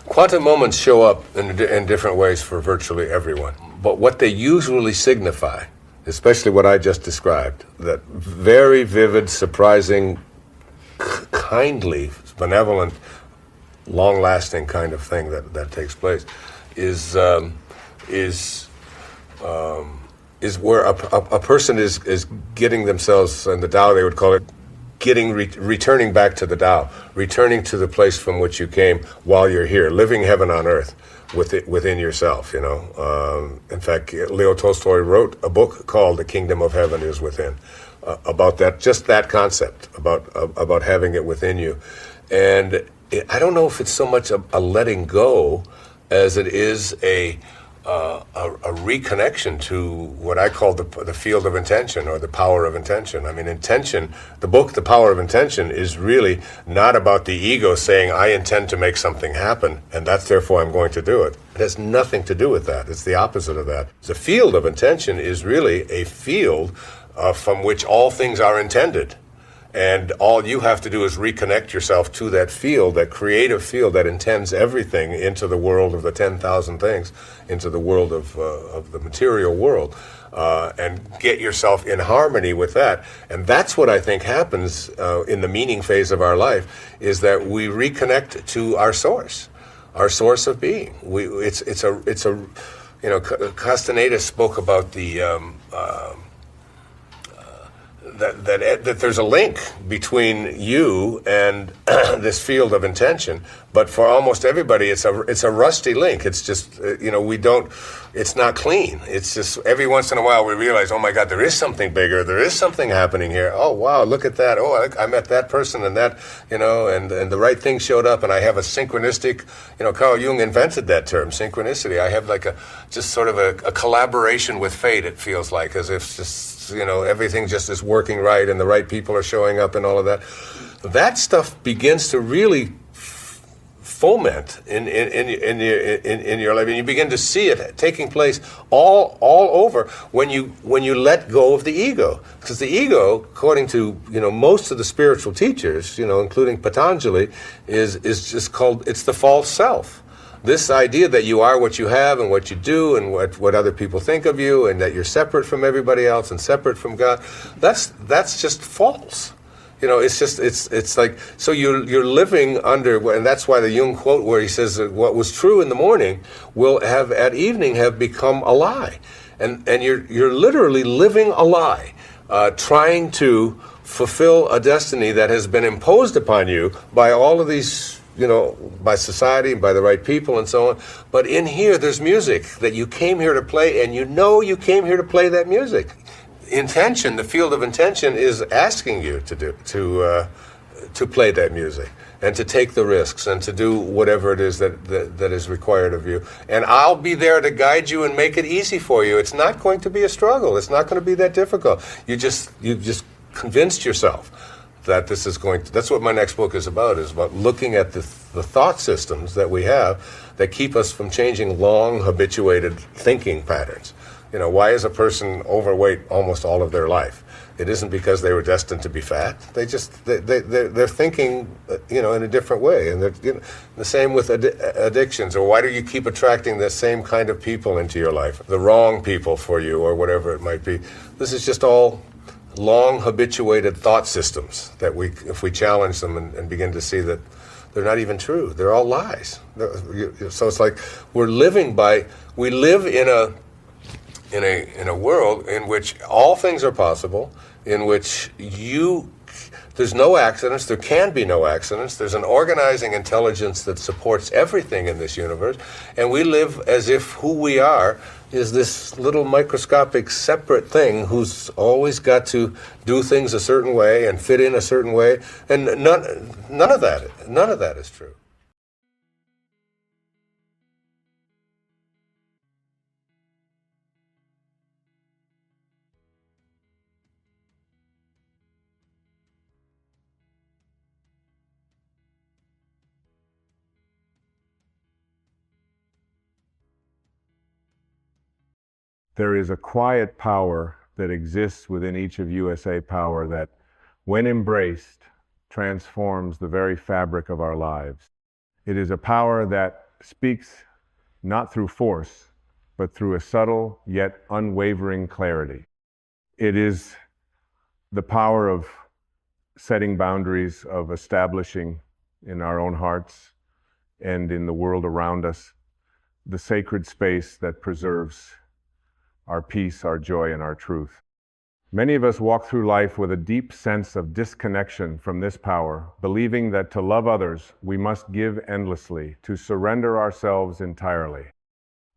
Quantum moments show up in different ways for virtually everyone. But what they usually signify, especially what I just described, that very vivid, surprising, kindly, benevolent, long-lasting kind of thing that takes place, is where a person is getting themselves, in the Tao they would call it, returning back to the Tao, returning to the place from which you came while you're here, living heaven on earth within yourself. In fact, Leo Tolstoy wrote a book called "The Kingdom of Heaven is Within," about that, just that concept, about having it within you. And I don't know if it's so much a letting go as it is a reconnection to what I call the field of intention, or the power of intention. I mean, intention, the book, The Power of Intention, is really not about the ego saying, I intend to make something happen, and that's therefore I'm going to do it. It has nothing to do with that. It's the opposite of that. The field of intention is really a field from which all things are intended. And all you have to do is reconnect yourself to that field, that creative field that intends everything into the world of the 10,000 things, into the world of the material world, and get yourself in harmony with that. And that's what I think happens in the meaning phase of our life, is that we reconnect to our source of being. Castaneda spoke about that there's a link between you and this field of intention, but for almost everybody, it's a rusty link. It's just it's not clean. It's just every once in a while we realize, oh my God, there is something bigger. There is something happening here. Oh wow, look at that. Oh, I met that person and that, and the right thing showed up, and I have a synchronistic. Carl Jung invented that term, synchronicity. I have like just sort of a collaboration with fate. It feels like, as if just everything just is working right, and the right people are showing up, and all of that. That stuff begins to really foment in your life, and you begin to see it taking place all over when you let go of the ego. Because the ego, according to most of the spiritual teachers, including Patanjali, is just called, it's the false self. This idea that you are what you have and what you do and what other people think of you, and that you're separate from everybody else and separate from God, that's just false. It's like, so you're living under, and that's why the Jung quote where he says that what was true in the morning will have at evening have become a lie, and you're literally living a lie, trying to fulfill a destiny that has been imposed upon you by all of these, by society and by the right people and so on. But in here, there's music that you came here to play, and you came here to play that music. Intention, the field of intention, is asking you to play that music, and to take the risks, and to do whatever it is that is required of you. And I'll be there to guide you and make it easy for you. It's not going to be a struggle. It's not going to be that difficult. You've just convinced yourself that this is going to, that's what my next book is about looking at the thought systems that we have that keep us from changing long habituated thinking patterns. Why is a person overweight almost all of their life? It isn't because they were destined to be fat. They're thinking, in a different way. And the same with addictions. Or why do you keep attracting the same kind of people into your life? The wrong people for you, or whatever it might be. This is just all long habituated thought systems that if we challenge them and begin to see that they're not even true, they're all lies. So it's like we live in a world in which all things are possible, in which there's no accidents, there can be no accidents, there's an organizing intelligence that supports everything in this universe, and we live as if who we are is this little microscopic separate thing who's always got to do things a certain way and fit in a certain way, and none of that is true. There is a quiet power that exists within each of USA Power that, when embraced, transforms the very fabric of our lives. It is a power that speaks not through force, but through a subtle yet unwavering clarity. It is the power of setting boundaries, of establishing in our own hearts and in the world around us the sacred space that preserves our peace, our joy, and our truth. Many of us walk through life with a deep sense of disconnection from this power, believing that to love others, we must give endlessly, to surrender ourselves entirely.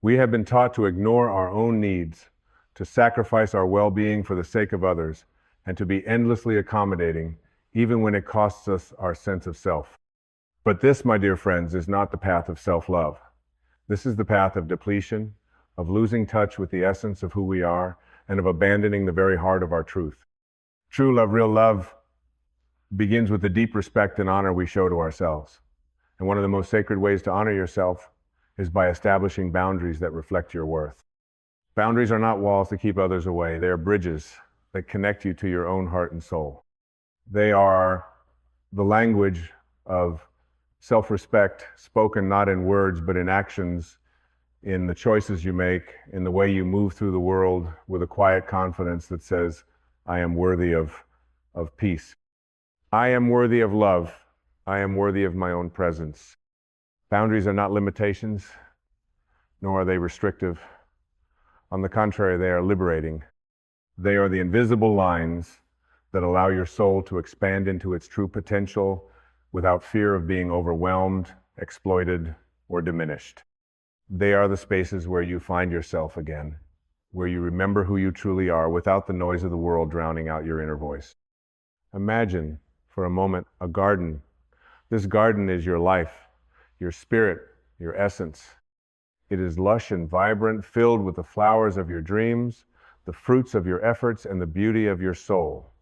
We have been taught to ignore our own needs, to sacrifice our well-being for the sake of others, and to be endlessly accommodating, even when it costs us our sense of self. But this, my dear friends, is not the path of self-love. This is the path of depletion, of losing touch with the essence of who we are, and of abandoning the very heart of our truth. True love, real love, begins with the deep respect and honor we show to ourselves. And one of the most sacred ways to honor yourself is by establishing boundaries that reflect your worth. Boundaries are not walls to keep others away. They are bridges that connect you to your own heart and soul. They are the language of self-respect, spoken not in words, but in actions, in the choices you make, in the way you move through the world with a quiet confidence that says, I am worthy of peace. I am worthy of love. I am worthy of my own presence. Boundaries are not limitations, nor are they restrictive. On the contrary, they are liberating. They are the invisible lines that allow your soul to expand into its true potential without fear of being overwhelmed, exploited, or diminished. They are the spaces where you find yourself again, where you remember who you truly are without the noise of the world drowning out your inner voice. Imagine for a moment a garden. This garden is your life, your spirit, your essence. It is lush and vibrant, filled with the flowers of your dreams, the fruits of your efforts, and the beauty of your soul.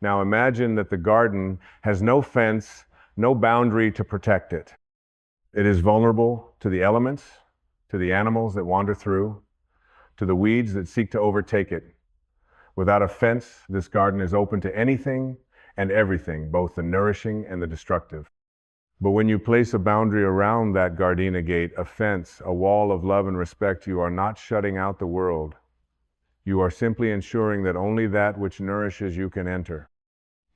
Now imagine that the garden has no fence, no boundary to protect it. It is vulnerable to the elements, to the animals that wander through, to the weeds that seek to overtake it. Without a fence, this garden is open to anything and everything, both the nourishing and the destructive. But when you place a boundary around that gardena gate, a fence, a wall of love and respect, you are not shutting out the world. You are simply ensuring that only that which nourishes you can enter.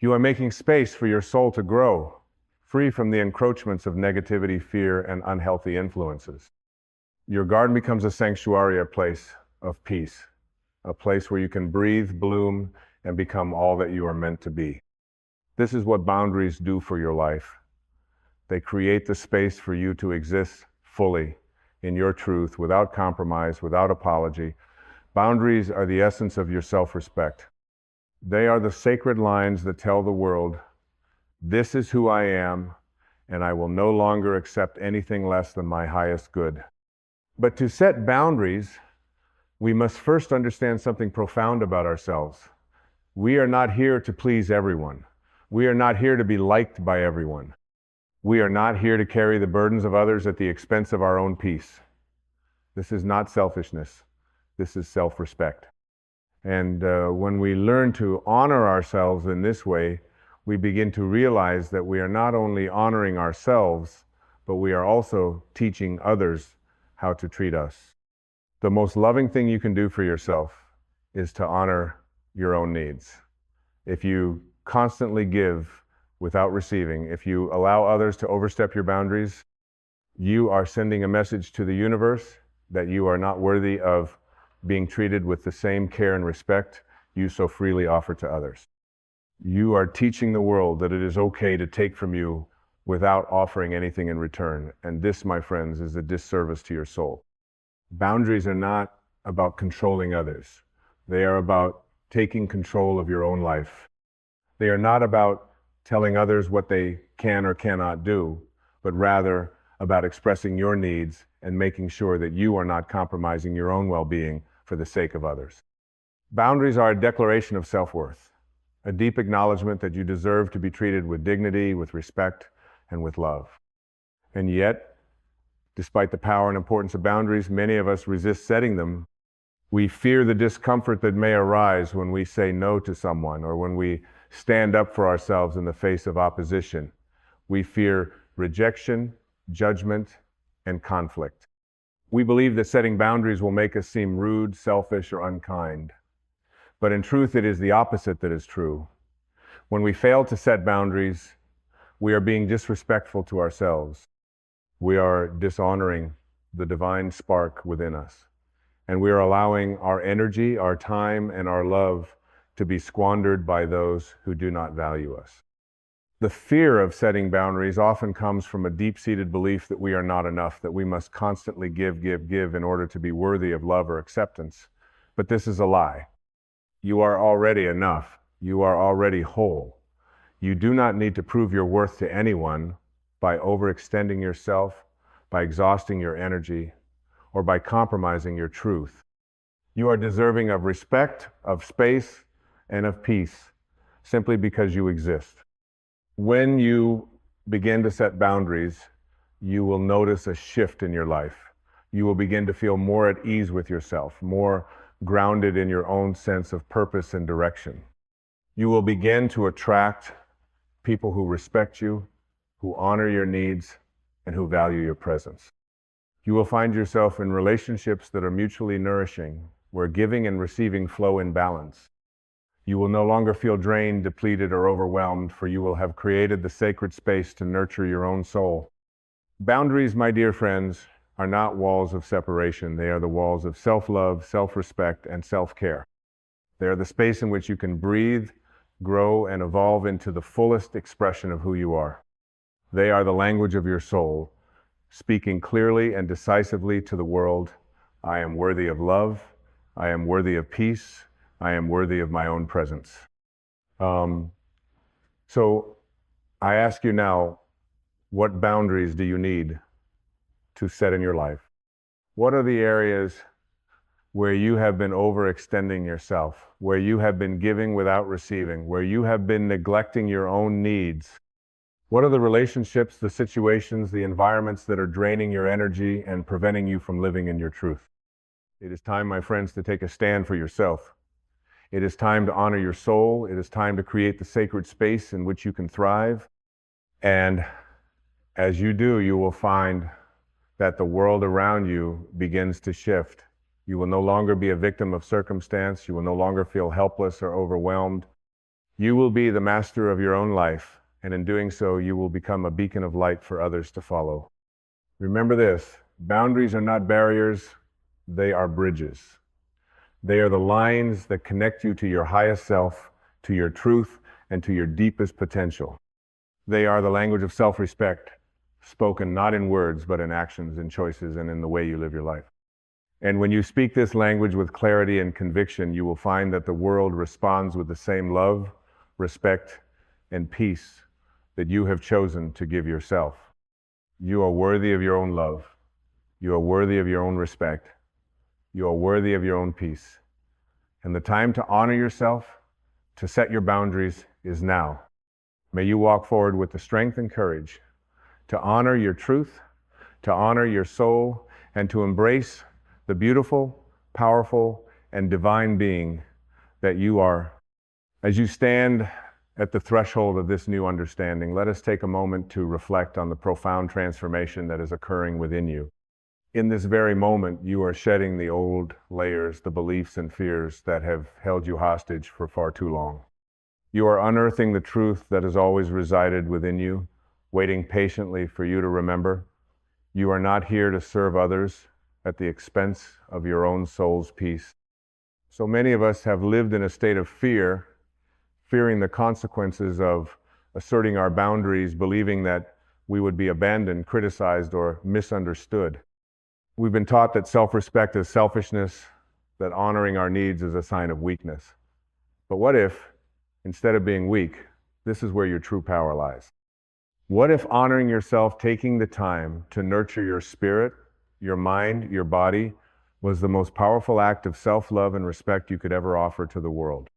You are making space for your soul to grow, free from the encroachments of negativity, fear, and unhealthy influences. Your garden becomes a sanctuary, a place of peace, a place where you can breathe, bloom, and become all that you are meant to be. This is what boundaries do for your life. They create the space for you to exist fully in your truth, without compromise, without apology. Boundaries are the essence of your self-respect. They are the sacred lines that tell the world, this is who I am, and I will no longer accept anything less than my highest good. But to set boundaries, we must first understand something profound about ourselves. We are not here to please everyone. We are not here to be liked by everyone. We are not here to carry the burdens of others at the expense of our own peace. This is not selfishness. This is self-respect. And when we learn to honor ourselves in this way, we begin to realize that we are not only honoring ourselves, but we are also teaching others how to treat us. The most loving thing you can do for yourself is to honor your own needs. If you constantly give without receiving, if you allow others to overstep your boundaries, you are sending a message to the universe that you are not worthy of being treated with the same care and respect you so freely offer to others. You are teaching the world that it is okay to take from you without offering anything in return. And this, my friends, is a disservice to your soul. Boundaries are not about controlling others. They are about taking control of your own life. They are not about telling others what they can or cannot do, but rather about expressing your needs and making sure that you are not compromising your own well-being for the sake of others. Boundaries are a declaration of self-worth, a deep acknowledgement that you deserve to be treated with dignity, with respect, and with love. And yet, despite the power and importance of boundaries, many of us resist setting them. We fear the discomfort that may arise when we say no to someone or when we stand up for ourselves in the face of opposition. We fear rejection, judgment, and conflict. We believe that setting boundaries will make us seem rude, selfish, or unkind. But in truth, it is the opposite that is true. When we fail to set boundaries, we are being disrespectful to ourselves. We are dishonoring the divine spark within us. And we are allowing our energy, our time, and our love to be squandered by those who do not value us. The fear of setting boundaries often comes from a deep-seated belief that we are not enough, that we must constantly give in order to be worthy of love or acceptance. But this is a lie. You are already enough. You are already whole. You do not need to prove your worth to anyone by overextending yourself, by exhausting your energy, or by compromising your truth. You are deserving of respect, of space, and of peace, simply because you exist. When you begin to set boundaries, you will notice a shift in your life. You will begin to feel more at ease with yourself, more grounded in your own sense of purpose and direction. You will begin to attract people who respect you, who honor your needs, and who value your presence. You will find yourself in relationships that are mutually nourishing, where giving and receiving flow in balance. You will no longer feel drained, depleted, or overwhelmed, for you will have created the sacred space to nurture your own soul. Boundaries, my dear friends, are not walls of separation. They are the walls of self-love, self-respect, and self-care. They are the space in which you can breathe, grow, and evolve into the fullest expression of who you are. They are the language of your soul, speaking clearly and decisively to the world, I am worthy of love, I am worthy of peace, I am worthy of my own presence. So I ask you now, what boundaries do you need to set in your life? What are the areas where you have been overextending yourself, where you have been giving without receiving, where you have been neglecting your own needs? What are the relationships, the situations, the environments that are draining your energy and preventing you from living in your truth? It is time, my friends, to take a stand for yourself. It is time to honor your soul. It is time to create the sacred space in which you can thrive. And as you do, you will find that the world around you begins to shift. You will no longer be a victim of circumstance. You will no longer feel helpless or overwhelmed. You will be the master of your own life. And in doing so, you will become a beacon of light for others to follow. Remember this, boundaries are not barriers, they are bridges. They are the lines that connect you to your highest self, to your truth, and to your deepest potential. They are the language of self-respect, spoken not in words, but in actions, in choices, and in the way you live your life. And when you speak this language with clarity and conviction, you will find that the world responds with the same love, respect, and peace that you have chosen to give yourself. You are worthy of your own love. You are worthy of your own respect. You are worthy of your own peace. And the time to honor yourself, to set your boundaries, is now. May you walk forward with the strength and courage to honor your truth, to honor your soul, and to embrace the beautiful, powerful, and divine being that you are. As you stand at the threshold of this new understanding, let us take a moment to reflect on the profound transformation that is occurring within you. In this very moment, you are shedding the old layers, the beliefs and fears that have held you hostage for far too long. You are unearthing the truth that has always resided within you, waiting patiently for you to remember. You are not here to serve others at the expense of your own soul's peace. So many of us have lived in a state of fear, fearing the consequences of asserting our boundaries, believing that we would be abandoned, criticized, or misunderstood. We've been taught that self-respect is selfishness, that honoring our needs is a sign of weakness. But what if, instead of being weak, this is where your true power lies? What if honoring yourself, taking the time to nurture your spirit, your mind, your body, was the most powerful act of self-love and respect you could ever offer to the world?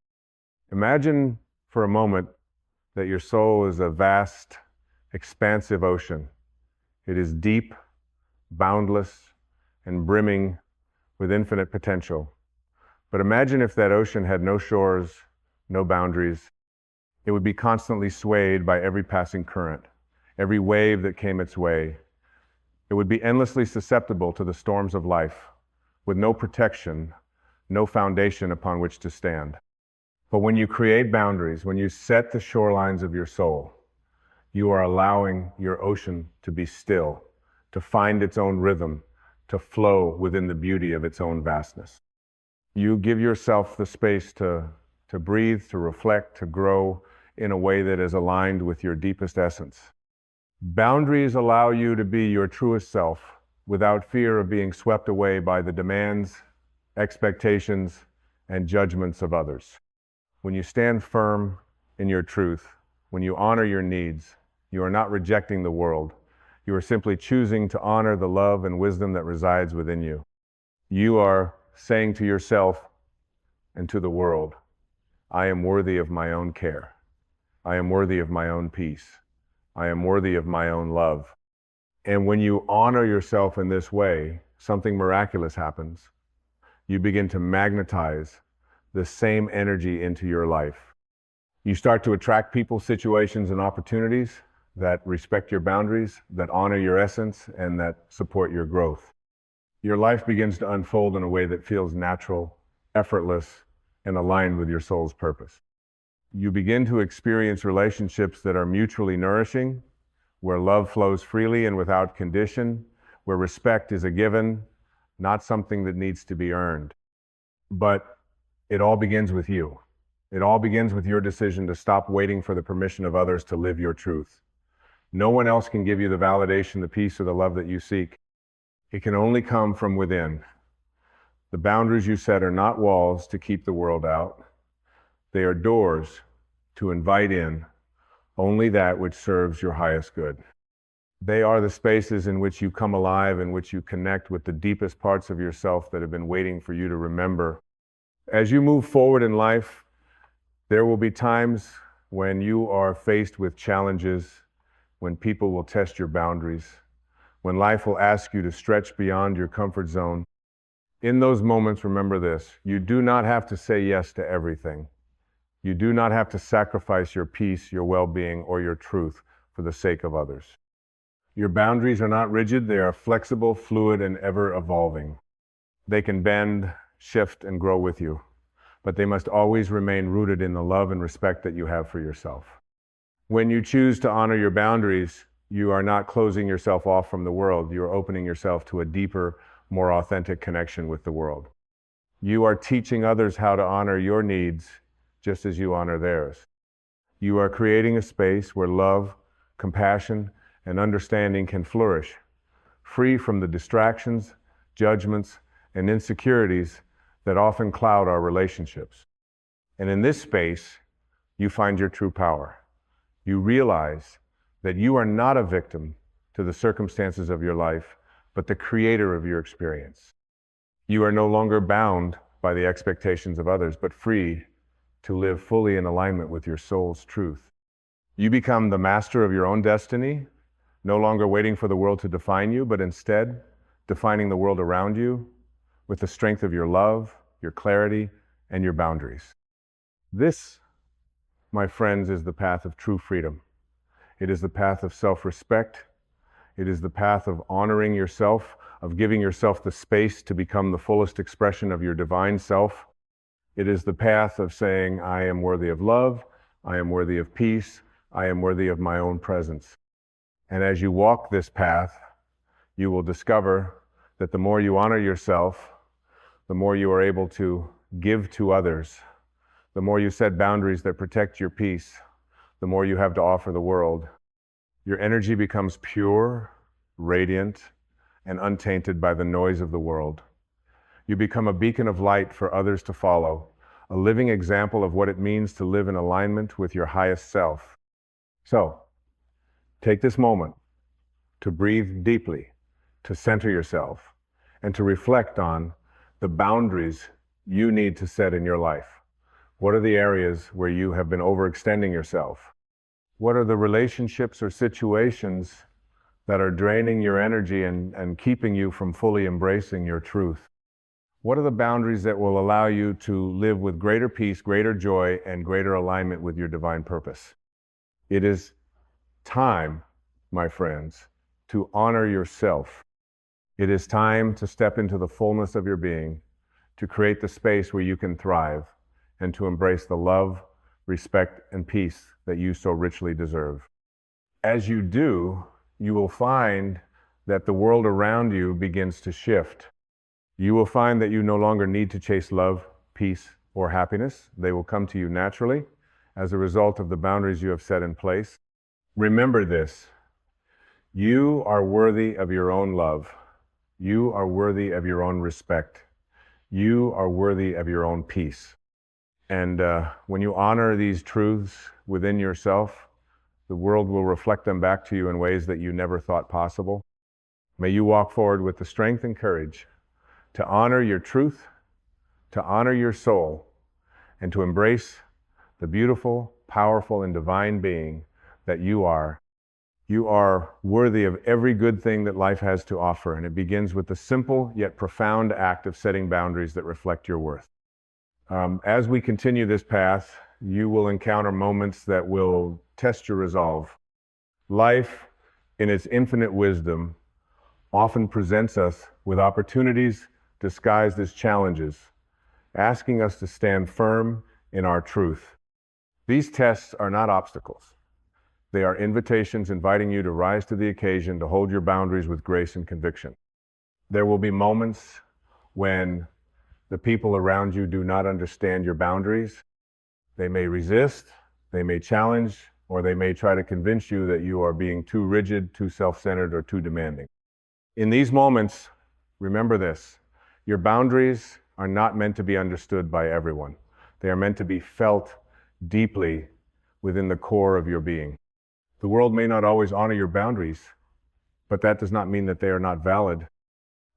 Imagine for a moment that your soul is a vast, expansive ocean. It is deep, boundless, and brimming with infinite potential. But imagine if that ocean had no shores, no boundaries. It would be constantly swayed by every passing current, every wave that came its way. It would be endlessly susceptible to the storms of life, with no protection, no foundation upon which to stand. But when you create boundaries, when you set the shorelines of your soul, you are allowing your ocean to be still, to find its own rhythm, to flow within the beauty of its own vastness. You give yourself the space to breathe, to reflect, to grow in a way that is aligned with your deepest essence. Boundaries allow you to be your truest self without fear of being swept away by the demands, expectations, and judgments of others. When you stand firm in your truth, when you honor your needs, you are not rejecting the world. You are simply choosing to honor the love and wisdom that resides within you. You are saying to yourself and to the world, I am worthy of my own care. I am worthy of my own peace. I am worthy of my own love. And when you honor yourself in this way, something miraculous happens. You begin to magnetize the same energy into your life. You start to attract people, situations, and opportunities that respect your boundaries, that honor your essence, and that support your growth. Your life begins to unfold in a way that feels natural, effortless, and aligned with your soul's purpose. You begin to experience relationships that are mutually nourishing, where love flows freely and without condition, where respect is a given, not something that needs to be earned. But it all begins with you. It all begins with your decision to stop waiting for the permission of others to live your truth. No one else can give you the validation, the peace, or the love that you seek. It can only come from within. The boundaries you set are not walls to keep the world out. They are doors to invite in only that which serves your highest good. They are the spaces in which you come alive, in which you connect with the deepest parts of yourself that have been waiting for you to remember. As you move forward in life, there will be times when you are faced with challenges, when people will test your boundaries, when life will ask you to stretch beyond your comfort zone. In those moments, remember this: you do not have to say yes to everything. You do not have to sacrifice your peace, your well-being, or your truth for the sake of others. Your boundaries are not rigid. They are flexible, fluid, and ever evolving. They can bend, shift, and grow with you, but they must always remain rooted in the love and respect that you have for yourself. When you choose to honor your boundaries, you are not closing yourself off from the world. You are opening yourself to a deeper, more authentic connection with the world. You are teaching others how to honor your needs just as you honor theirs. You are creating a space where love, compassion, and understanding can flourish, free from the distractions, judgments, and insecurities that often cloud our relationships. And in this space, you find your true power. You realize that you are not a victim to the circumstances of your life, but the creator of your experience. You are no longer bound by the expectations of others, but free to live fully in alignment with your soul's truth. You become the master of your own destiny, no longer waiting for the world to define you, but instead defining the world around you with the strength of your love, your clarity, and your boundaries. This, my friends, is the path of true freedom. It is the path of self-respect. It is the path of honoring yourself, of giving yourself the space to become the fullest expression of your divine self. It is the path of saying, I am worthy of love, I am worthy of peace, I am worthy of my own presence. And as you walk this path, you will discover that the more you honor yourself, the more you are able to give to others, the more you set boundaries that protect your peace, the more you have to offer the world. Your energy becomes pure, radiant, and untainted by the noise of the world. You become a beacon of light for others to follow, a living example of what it means to live in alignment with your highest self. So, take this moment to breathe deeply, to center yourself, and to reflect on the boundaries you need to set in your life. What are the areas where you have been overextending yourself? What are the relationships or situations that are draining your energy and keeping you from fully embracing your truth? What are the boundaries that will allow you to live with greater peace, greater joy, and greater alignment with your divine purpose? It is time, my friends, to honor yourself. It is time to step into the fullness of your being, to create the space where you can thrive, and to embrace the love, respect, and peace that you so richly deserve. As you do, you will find that the world around you begins to shift. You will find that you no longer need to chase love, peace, or happiness. They will come to you naturally as a result of the boundaries you have set in place. Remember this: you are worthy of your own love. You are worthy of your own respect. You are worthy of your own peace. And when you honor these truths within yourself, the world will reflect them back to you in ways that you never thought possible. May you walk forward with the strength and courage to honor your truth, to honor your soul, and to embrace the beautiful, powerful, and divine being that you are. You are worthy of every good thing that life has to offer, and it begins with the simple yet profound act of setting boundaries that reflect your worth. As we continue this path, you will encounter moments that will test your resolve. Life, in its infinite wisdom, often presents us with opportunities disguised as challenges, asking us to stand firm in our truth. These tests are not obstacles. They are invitations inviting you to rise to the occasion, to hold your boundaries with grace and conviction. There will be moments when the people around you do not understand your boundaries. They may resist, they may challenge, or they may try to convince you that you are being too rigid, too self-centered, or too demanding. In these moments, remember this: your boundaries are not meant to be understood by everyone. They are meant to be felt deeply within the core of your being. The world may not always honor your boundaries, but that does not mean that they are not valid.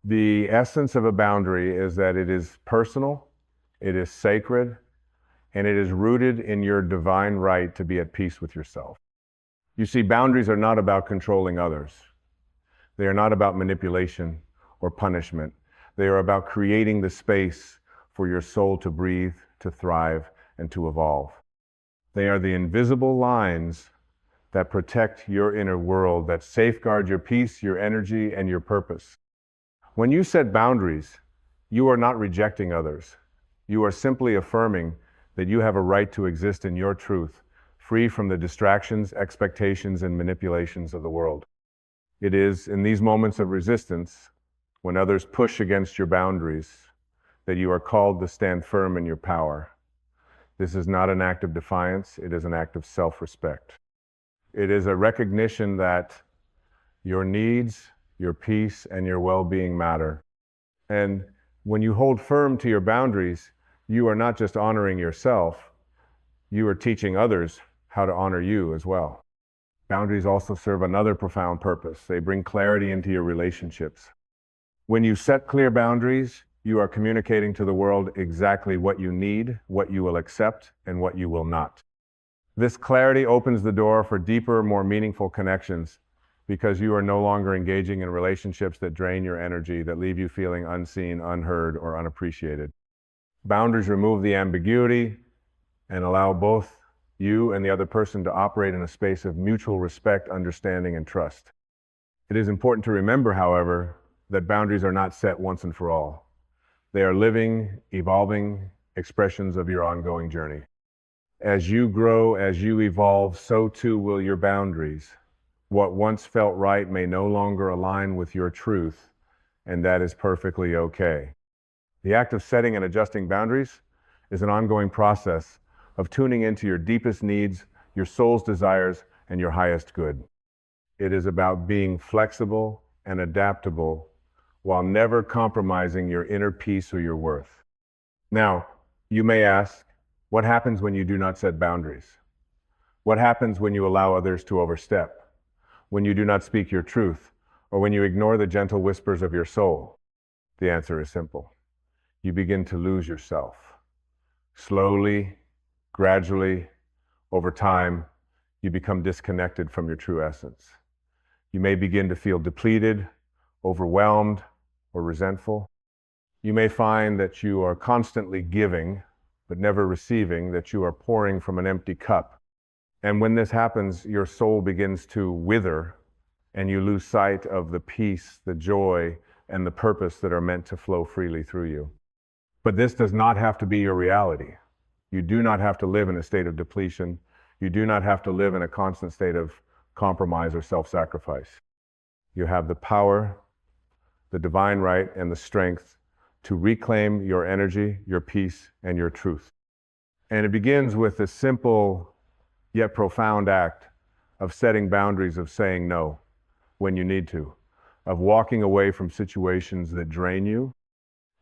The essence of a boundary is that it is personal, it is sacred, and it is rooted in your divine right to be at peace with yourself. You see, boundaries are not about controlling others. They are not about manipulation or punishment. They are about creating the space for your soul to breathe, to thrive, and to evolve. They are the invisible lines that protect your inner world, that safeguard your peace, your energy, and your purpose. When you set boundaries, you are not rejecting others. You are simply affirming that you have a right to exist in your truth, free from the distractions, expectations, and manipulations of the world. It is in these moments of resistance, when others push against your boundaries, that you are called to stand firm in your power. This is not an act of defiance, it is an act of self-respect. It is a recognition that your needs, your peace, and your well-being matter. And when you hold firm to your boundaries, you are not just honoring yourself, you are teaching others how to honor you as well. Boundaries also serve another profound purpose. They bring clarity into your relationships. When you set clear boundaries, you are communicating to the world exactly what you need, what you will accept, and what you will not. This clarity opens the door for deeper, more meaningful connections, because you are no longer engaging in relationships that drain your energy, that leave you feeling unseen, unheard, or unappreciated. Boundaries remove the ambiguity and allow both you and the other person to operate in a space of mutual respect, understanding, and trust. It is important to remember, however, that boundaries are not set once and for all. They are living, evolving expressions of your ongoing journey. As you grow, as you evolve, so too will your boundaries. What once felt right may no longer align with your truth, and that is perfectly okay. The act of setting and adjusting boundaries is an ongoing process of tuning into your deepest needs, your soul's desires, and your highest good. It is about being flexible and adaptable while never compromising your inner peace or your worth. Now, you may ask, what happens when you do not set boundaries? What happens when you allow others to overstep? When you do not speak your truth, or when you ignore the gentle whispers of your soul? The answer is simple. You begin to lose yourself. Slowly, gradually, over time, you become disconnected from your true essence. You may begin to feel depleted, overwhelmed, or resentful. You may find that you are constantly giving, but never receiving, that you are pouring from an empty cup. And when this happens, your soul begins to wither and you lose sight of the peace, the joy, and the purpose that are meant to flow freely through you. But this does not have to be your reality. You do not have to live in a state of depletion. You do not have to live in a constant state of compromise or self-sacrifice. You have the power, the divine right, and the strength to reclaim your energy, your peace, and your truth. And it begins with a simple yet profound act of setting boundaries, of saying no when you need to, of walking away from situations that drain you,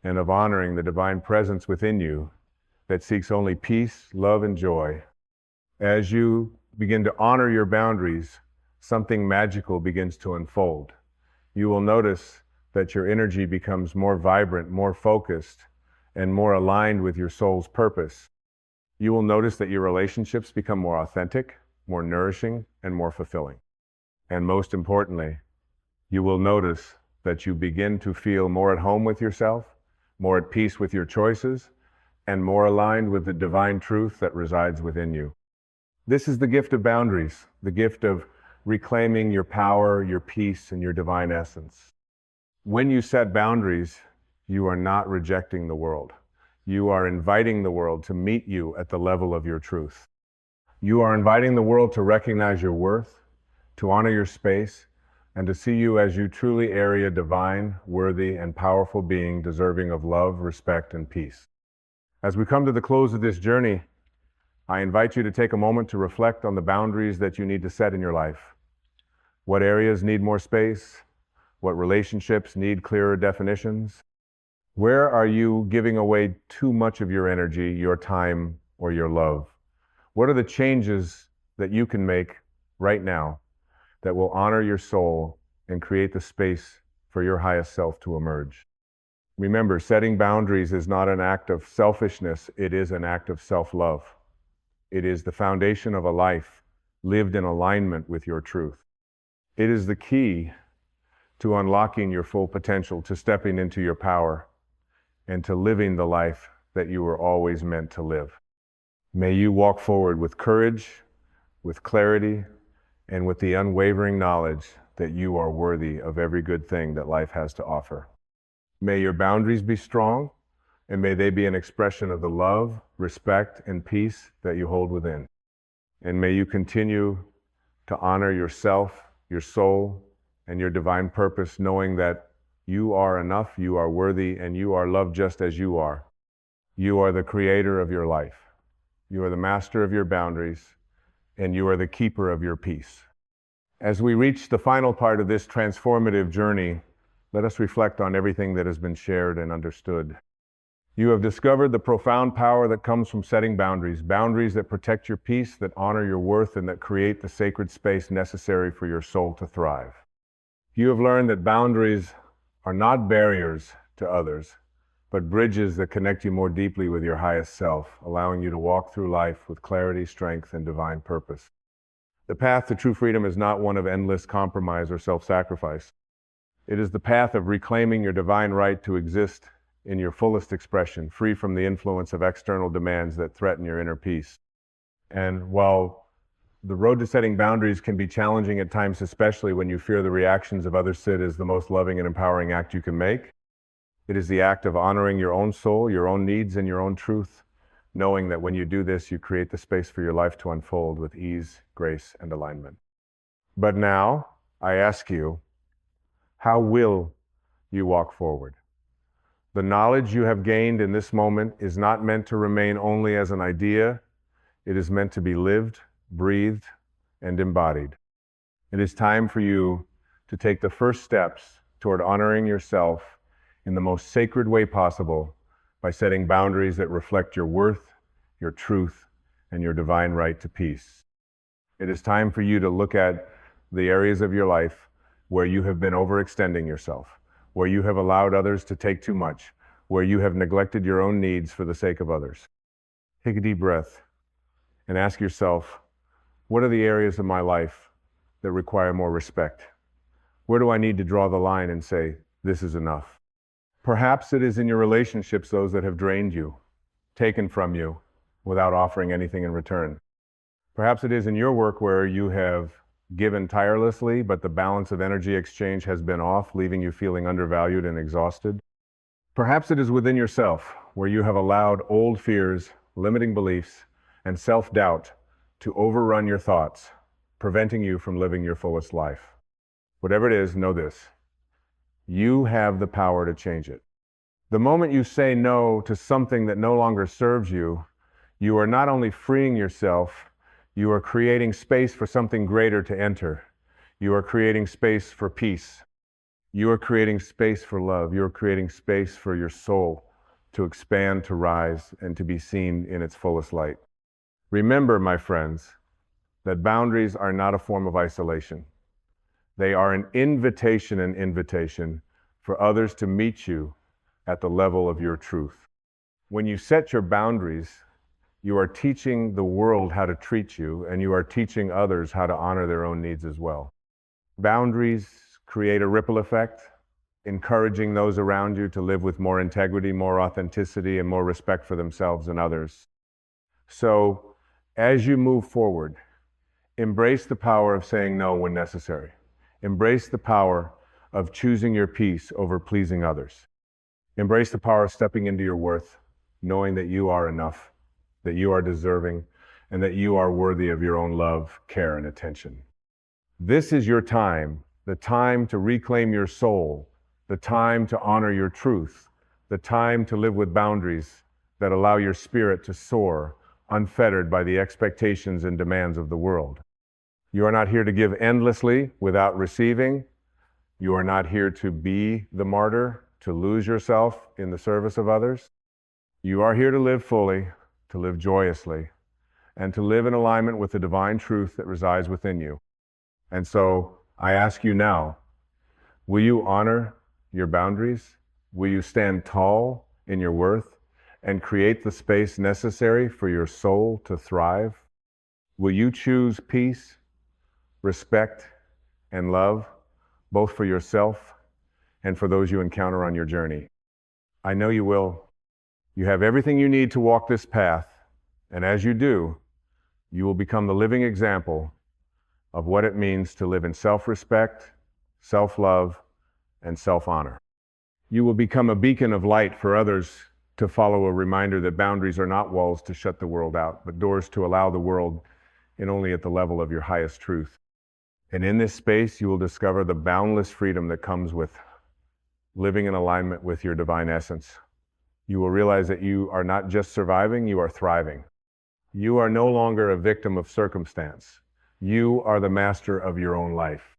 and of honoring the divine presence within you that seeks only peace, love, and joy. As you begin to honor your boundaries, something magical begins to unfold. You will notice that your energy becomes more vibrant, more focused, and more aligned with your soul's purpose. You will notice that your relationships become more authentic, more nourishing, and more fulfilling. And most importantly, you will notice that you begin to feel more at home with yourself, more at peace with your choices, and more aligned with the divine truth that resides within you. This is the gift of boundaries, the gift of reclaiming your power, your peace, and your divine essence. When you set boundaries, you are not rejecting the world. You are inviting the world to meet you at the level of your truth. You are inviting the world to recognize your worth, to honor your space, and to see you as you truly are a divine, worthy, and powerful being deserving of love, respect, and peace. As we come to the close of this journey, I invite you to take a moment to reflect on the boundaries that you need to set in your life. What areas need more space? What relationships need clearer definitions? Where are you giving away too much of your energy, your time, or your love? What are the changes that you can make right now that will honor your soul and create the space for your highest self to emerge? Remember, setting boundaries is not an act of selfishness, it is an act of self-love. It is the foundation of a life lived in alignment with your truth. It is the key to unlocking your full potential, to stepping into your power, and to living the life that you were always meant to live. May you walk forward with courage, with clarity, and with the unwavering knowledge that you are worthy of every good thing that life has to offer. May your boundaries be strong, and may they be an expression of the love, respect, and peace that you hold within. And may you continue to honor yourself, your soul, and your divine purpose, knowing that you are enough, you are worthy, and you are loved just as you are. You are the creator of your life. You are the master of your boundaries, and you are the keeper of your peace. As we reach the final part of this transformative journey, let us reflect on everything that has been shared and understood. You have discovered the profound power that comes from setting boundaries, boundaries that protect your peace, that honor your worth, and that create the sacred space necessary for your soul to thrive. You have learned that boundaries are not barriers to others, but bridges that connect you more deeply with your highest self, allowing you to walk through life with clarity, strength, and divine purpose. The path to true freedom is not one of endless compromise or self-sacrifice. It is the path of reclaiming your divine right to exist in your fullest expression, free from the influence of external demands that threaten your inner peace. And while the road to setting boundaries can be challenging at times, especially when you fear the reactions of others, it is the most loving and empowering act you can make. It is the act of honoring your own soul, your own needs, and your own truth, knowing that when you do this, you create the space for your life to unfold with ease, grace, and alignment. But now, I ask you, how will you walk forward? The knowledge you have gained in this moment is not meant to remain only as an idea. It is meant to be lived, breathed, and embodied. It is time for you to take the first steps toward honoring yourself in the most sacred way possible by setting boundaries that reflect your worth, your truth, and your divine right to peace. It is time for you to look at the areas of your life where you have been overextending yourself, where you have allowed others to take too much, where you have neglected your own needs for the sake of others. Take a deep breath and ask yourself, what are the areas of my life that require more respect? Where do I need to draw the line and say, this is enough? Perhaps it is in your relationships, those that have drained you, taken from you, without offering anything in return. Perhaps it is in your work where you have given tirelessly, but the balance of energy exchange has been off, leaving you feeling undervalued and exhausted. Perhaps it is within yourself, where you have allowed old fears, limiting beliefs, and self-doubt to overrun your thoughts, preventing you from living your fullest life. Whatever it is, know this: you have the power to change it. The moment you say no to something that no longer serves you, you are not only freeing yourself, you are creating space for something greater to enter. You are creating space for peace. You are creating space for love. You are creating space for your soul to expand, to rise, and to be seen in its fullest light. Remember, my friends, that boundaries are not a form of isolation. They are an invitation for others to meet you at the level of your truth. When you set your boundaries, you are teaching the world how to treat you, and you are teaching others how to honor their own needs as well. Boundaries create a ripple effect, encouraging those around you to live with more integrity, more authenticity, and more respect for themselves and others. So, as you move forward, embrace the power of saying no when necessary. Embrace the power of choosing your peace over pleasing others. Embrace the power of stepping into your worth, knowing that you are enough, that you are deserving, and that you are worthy of your own love, care, and attention. This is your time, the time to reclaim your soul, the time to honor your truth, the time to live with boundaries that allow your spirit to soar, unfettered by the expectations and demands of the world. You are not here to give endlessly without receiving. You are not here to be the martyr, to lose yourself in the service of others. You are here to live fully, to live joyously, and to live in alignment with the divine truth that resides within you. And so I ask you now, will you honor your boundaries? Will you stand tall in your worth and create the space necessary for your soul to thrive? Will you choose peace, respect, and love, both for yourself and for those you encounter on your journey? I know you will. You have everything you need to walk this path, and as you do, you will become the living example of what it means to live in self-respect, self-love, and self-honor. You will become a beacon of light for others to follow, a reminder that boundaries are not walls to shut the world out, but doors to allow the world in only at the level of your highest truth. And in this space, you will discover the boundless freedom that comes with living in alignment with your divine essence. You will realize that you are not just surviving, you are thriving. You are no longer a victim of circumstance. You are the master of your own life.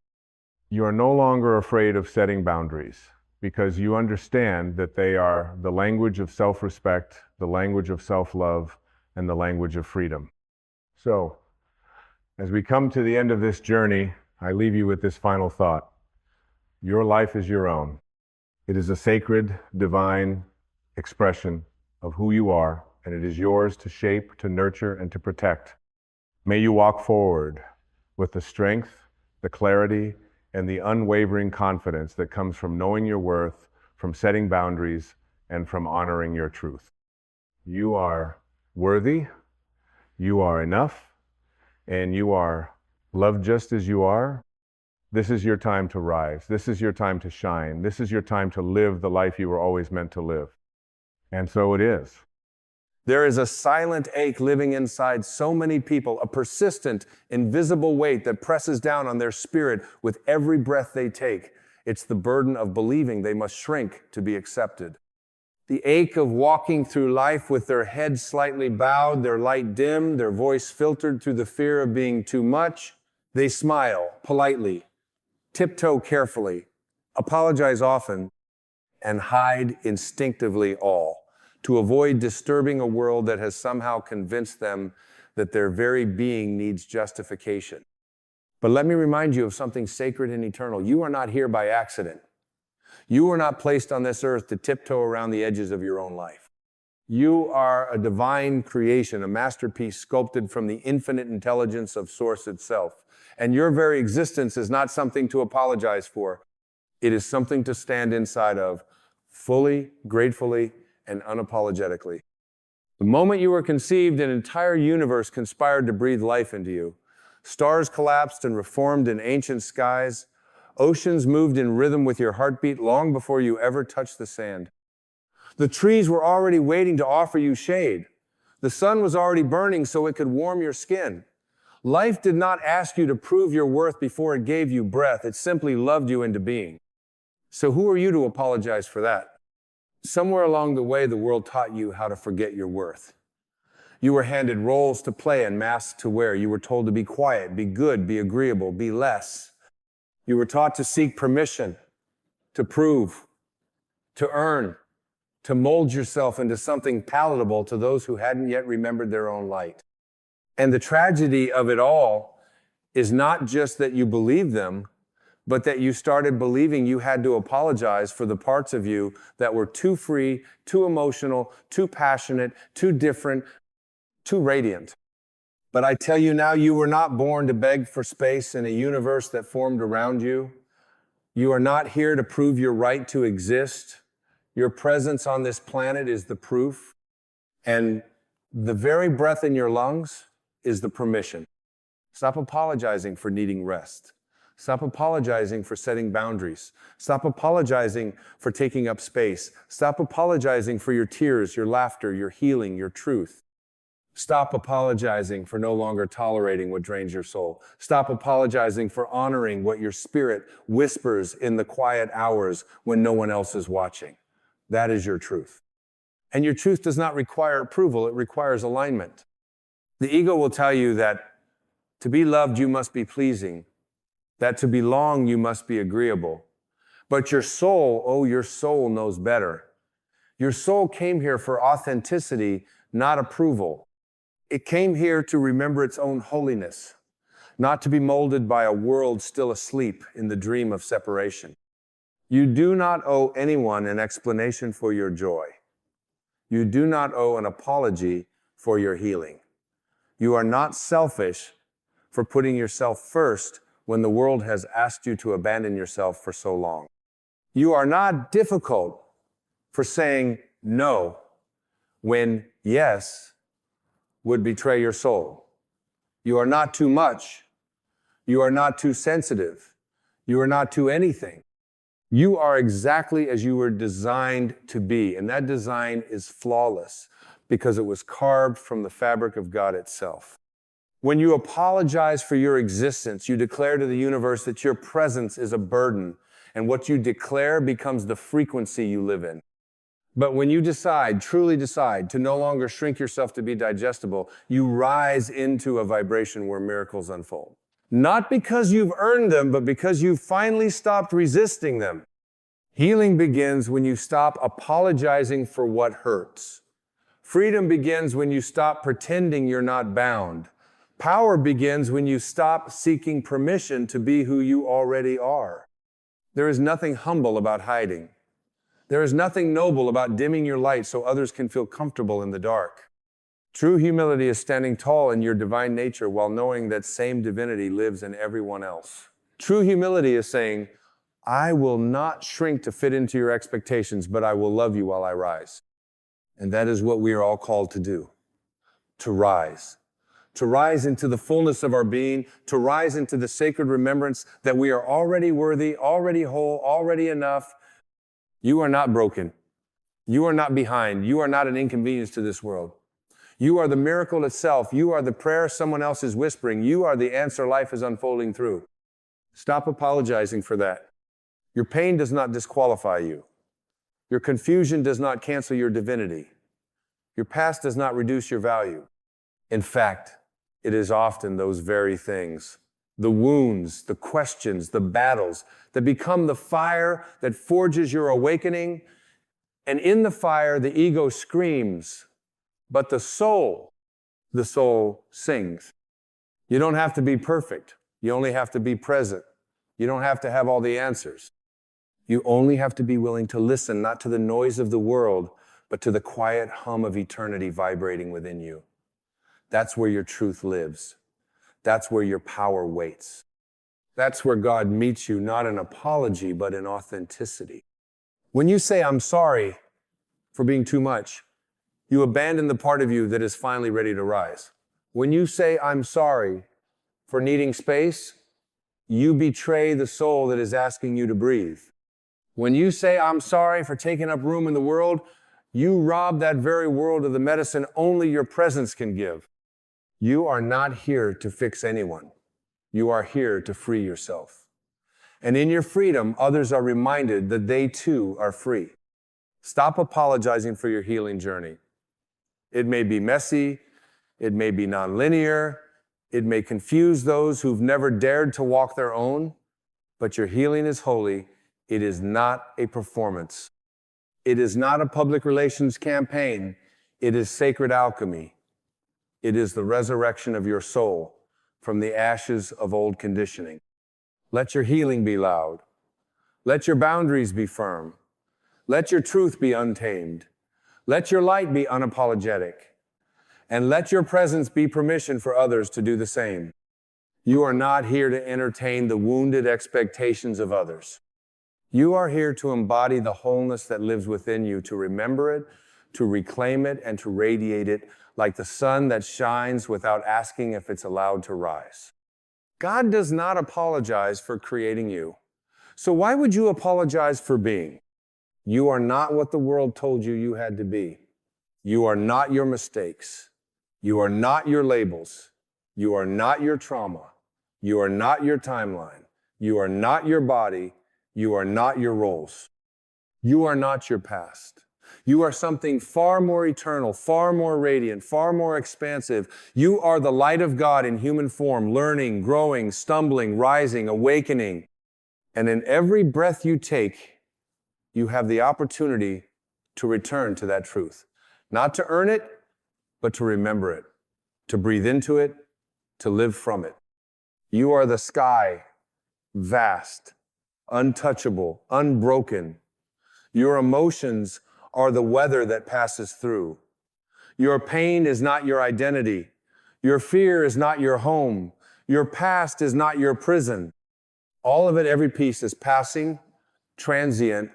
You are no longer afraid of setting boundaries because you understand that they are the language of self-respect, the language of self-love, and the language of freedom. So, as we come to the end of this journey, I leave you with this final thought. Your life is your own. It is a sacred, divine expression of who you are, and it is yours to shape, to nurture, and to protect. May you walk forward with the strength, the clarity, and the unwavering confidence that comes from knowing your worth, from setting boundaries, and from honoring your truth. You are worthy, you are enough, and you are loved just as you are. This is your time to rise. This is your time to shine. This is your time to live the life you were always meant to live. And so it is. There is a silent ache living inside so many people, a persistent, invisible weight that presses down on their spirit with every breath they take. It's the burden of believing they must shrink to be accepted. The ache of walking through life with their head slightly bowed, their light dim, their voice filtered through the fear of being too much. They smile politely, tiptoe carefully, apologize often, and hide instinctively all, to avoid disturbing a world that has somehow convinced them that their very being needs justification. But let me remind you of something sacred and eternal. You are not here by accident. You were not placed on this earth to tiptoe around the edges of your own life. You are a divine creation, a masterpiece sculpted from the infinite intelligence of Source itself. And your very existence is not something to apologize for. It is something to stand inside of, fully, gratefully, and unapologetically. The moment you were conceived, an entire universe conspired to breathe life into you. Stars collapsed and reformed in ancient skies. Oceans moved in rhythm with your heartbeat long before you ever touched the sand. The trees were already waiting to offer you shade. The sun was already burning so it could warm your skin. Life did not ask you to prove your worth before it gave you breath. It simply loved you into being. So who are you to apologize for that? Somewhere along the way, the world taught you how to forget your worth. You were handed roles to play and masks to wear. You were told to be quiet, be good, be agreeable, be less. You were taught to seek permission, to prove, to earn, to mold yourself into something palatable to those who hadn't yet remembered their own light. And the tragedy of it all is not just that you believed them, but that you started believing you had to apologize for the parts of you that were too free, too emotional, too passionate, too different, too radiant. But I tell you now, you were not born to beg for space in a universe that formed around you. You are not here to prove your right to exist. Your presence on this planet is the proof. And the very breath in your lungs is the permission. Stop apologizing for needing rest. Stop apologizing for setting boundaries. Stop apologizing for taking up space. Stop apologizing for your tears, your laughter, your healing, your truth. Stop apologizing for no longer tolerating what drains your soul. Stop apologizing for honoring what your spirit whispers in the quiet hours when no one else is watching. That is your truth. And your truth does not require approval, it requires alignment. The ego will tell you that to be loved, you must be pleasing, that to belong, you must be agreeable. But your soul, your soul knows better. Your soul came here for authenticity, not approval. It came here to remember its own holiness, not to be molded by a world still asleep in the dream of separation. You do not owe anyone an explanation for your joy. You do not owe an apology for your healing. You are not selfish for putting yourself first when the world has asked you to abandon yourself for so long. You are not difficult for saying no when yes would betray your soul. You are not too much. You are not too sensitive. You are not too anything. You are exactly as you were designed to be, and that design is flawless because it was carved from the fabric of God itself. When you apologize for your existence, you declare to the universe that your presence is a burden, and what you declare becomes the frequency you live in. But when you decide, truly decide, to no longer shrink yourself to be digestible, you rise into a vibration where miracles unfold. Not because you've earned them, but because you've finally stopped resisting them. Healing begins when you stop apologizing for what hurts. Freedom begins when you stop pretending you're not bound. Power begins when you stop seeking permission to be who you already are. There is nothing humble about hiding. There is nothing noble about dimming your light so others can feel comfortable in the dark. True humility is standing tall in your divine nature while knowing that same divinity lives in everyone else. True humility is saying, I will not shrink to fit into your expectations, but I will love you while I rise. And that is what we are all called to do, to rise. To rise into the fullness of our being, to rise into the sacred remembrance that we are already worthy, already whole, already enough. You are not broken. You are not behind. You are not an inconvenience to this world. You are the miracle itself. You are the prayer someone else is whispering. You are the answer life is unfolding through. Stop apologizing for that. Your pain does not disqualify you. Your confusion does not cancel your divinity. Your past does not reduce your value. In fact, it is often those very things, the wounds, the questions, the battles, that become the fire that forges your awakening. And in the fire, the ego screams, but the soul sings. You don't have to be perfect. You only have to be present. You don't have to have all the answers. You only have to be willing to listen, not to the noise of the world, but to the quiet hum of eternity vibrating within you. That's where your truth lives. That's where your power waits. That's where God meets you, not in apology, but in authenticity. When you say, I'm sorry for being too much, you abandon the part of you that is finally ready to rise. When you say, I'm sorry for needing space, you betray the soul that is asking you to breathe. When you say, I'm sorry for taking up room in the world, you rob that very world of the medicine only your presence can give. You are not here to fix anyone. You are here to free yourself. And in your freedom, others are reminded that they too are free. Stop apologizing for your healing journey. It may be messy, it may be nonlinear, it may confuse those who've never dared to walk their own, but your healing is holy. It is not a performance. It is not a public relations campaign. It is sacred alchemy. It is the resurrection of your soul from the ashes of old conditioning. Let your healing be loud. Let your boundaries be firm. Let your truth be untamed. Let your light be unapologetic. And let your presence be permission for others to do the same. You are not here to entertain the wounded expectations of others. You are here to embody the wholeness that lives within you, to remember it, to reclaim it, and to radiate it like the sun that shines without asking if it's allowed to rise. God does not apologize for creating you. So why would you apologize for being? You are not what the world told you you had to be. You are not your mistakes. You are not your labels. You are not your trauma. You are not your timeline. You are not your body. You are not your roles. You are not your past. You are something far more eternal, far more radiant, far more expansive. You are the light of God in human form, learning, growing, stumbling, rising, awakening. And in every breath you take, you have the opportunity to return to that truth. Not to earn it, but to remember it, to breathe into it, to live from it. You are the sky, vast, untouchable, unbroken. Your emotions are the weather that passes through. Your pain is not your identity. Your fear is not your home. Your past is not your prison. All of it, every piece is passing, transient,